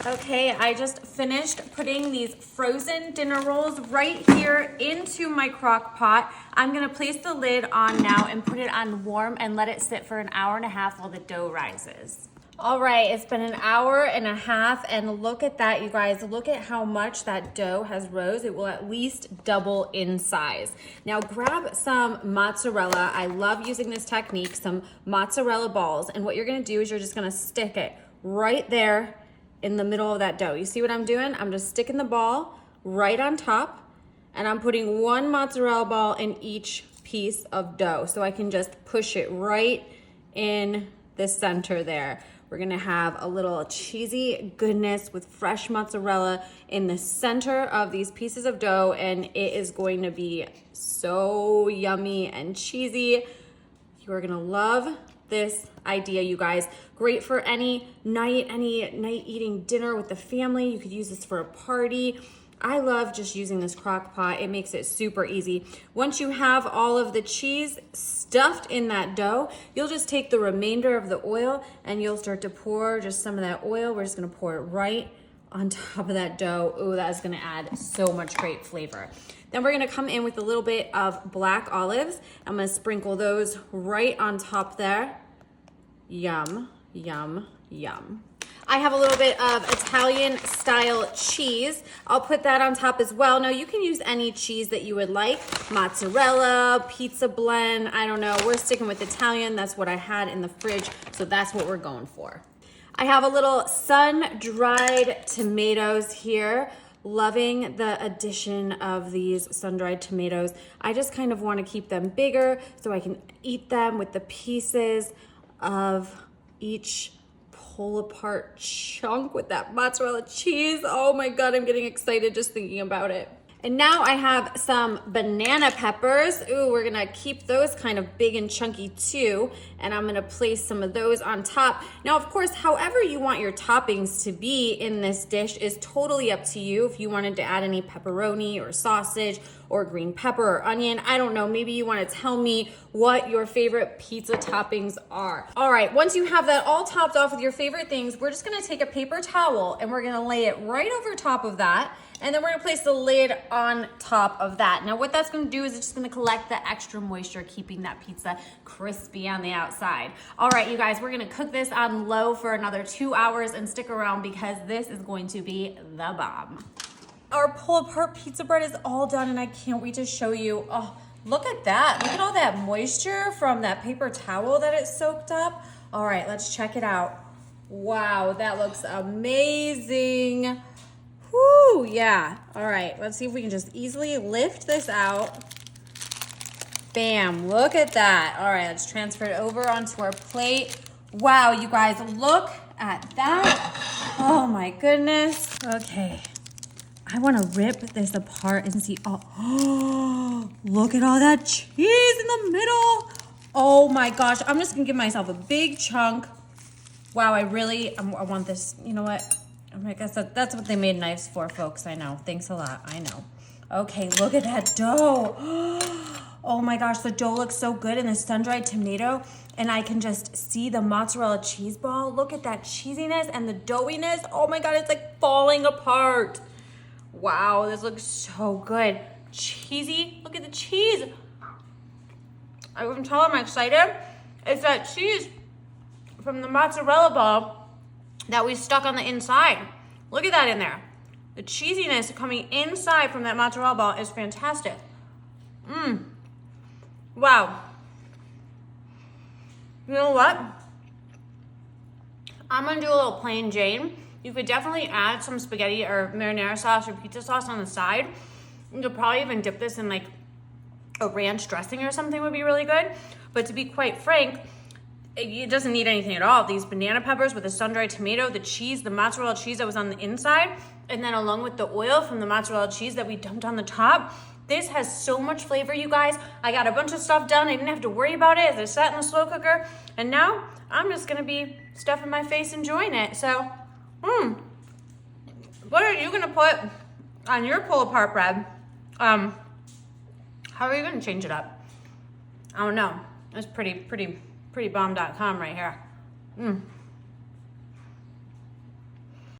Okay, I just finished putting these frozen dinner rolls right here into my crock pot. I'm gonna place the lid on now and put it on warm and let it sit for an hour and a half while the dough rises. All right, it's been an hour and a half, and look at that, you guys. Look at how much that dough has rose. It will at least double in size. Now grab some mozzarella. I love using this technique, some mozzarella balls, and what you're gonna do is you're just gonna stick it right there in the middle of that dough. You see what I'm doing? I'm just sticking the ball right on top, and I'm putting one mozzarella ball in each piece of dough so I can just push it right in the center there. We're gonna have a little cheesy goodness with fresh mozzarella in the center of these pieces of dough, and it is going to be so yummy and cheesy. You are gonna love this idea, you guys. Great for any night eating dinner with the family. You could use this for a party. I love just using this crock pot. It makes it super easy. Once you have all of the cheese stuffed in that dough, you'll just take the remainder of the oil and you'll start to pour just some of that oil. We're just gonna pour it right on top of that dough. Ooh, that is gonna add so much great flavor. Then we're gonna come in with a little bit of black olives. I'm gonna sprinkle those right on top there. Yum, yum, yum. I have a little bit of Italian style cheese. I'll put that on top as well. Now you can use any cheese that you would like. Mozzarella, pizza blend, I don't know. We're sticking with Italian. That's what I had in the fridge, so that's what we're going for. I have a little sun-dried tomatoes here. Loving the addition of these sun-dried tomatoes. I just kind of want to keep them bigger so I can eat them with the pieces of each pull apart chunk with that mozzarella cheese. Oh my God, I'm getting excited just thinking about it. And now I have some banana peppers. Ooh, we're gonna keep those kind of big and chunky too. And I'm gonna place some of those on top. Now, of course, however you want your toppings to be in this dish is totally up to you. If you wanted to add any pepperoni or sausage or green pepper or onion, I don't know, maybe you wanna tell me what your favorite pizza toppings are. All right, once you have that all topped off with your favorite things, we're just gonna take a paper towel and we're gonna lay it right over top of that. And then we're gonna place the lid on top of that. Now what that's gonna do is it's just gonna collect the extra moisture, keeping that pizza crispy on the outside. All right, you guys, we're gonna cook this on low for another 2 hours and stick around because this is going to be the bomb. Our pull-apart pizza bread is all done and I can't wait to show you. Oh, look at that. Look at all that moisture from that paper towel that it soaked up. All right, let's check it out. Wow, that looks amazing. Whoo, yeah. All right, let's see if we can just easily lift this out. Bam, look at that. All right, let's transfer it over onto our plate. Wow, you guys, look at that. Oh my goodness. Okay, I wanna rip this apart and see, oh, look at all that cheese in the middle. Oh my gosh, I'm just gonna give myself a big chunk. Wow, I want this, you know what? I guess that's what they made knives for, folks. I know. Thanks a lot. I know. Okay, look at that dough. Oh my gosh, the dough looks so good, and the sun-dried tomato, and I can just see the mozzarella cheese ball. Look at that cheesiness and the doughiness. Oh my God, it's like falling apart. Wow, this looks so good. Cheesy. Look at the cheese. I can tell I'm excited. It's that cheese from the mozzarella ball that we stuck on the inside. Look at that in there. The cheesiness coming inside from that mozzarella ball is fantastic. Wow. You know what? I'm gonna do a little plain Jane. You could definitely add some spaghetti or marinara sauce or pizza sauce on the side. You could probably even dip this in like a ranch dressing or something would be really good. But to be quite frank, it doesn't need anything at all. These banana peppers with the sun-dried tomato, the cheese, the mozzarella cheese that was on the inside, and then along with the oil from the mozzarella cheese that we dumped on the top, this has so much flavor, you guys. I got a bunch of stuff done. I didn't have to worry about it as I sat in the slow cooker. And now I'm just gonna be stuffing my face enjoying it. So, what are you gonna put on your pull-apart bread? How are you gonna change it up? I don't know. It's pretty bomb.com right here.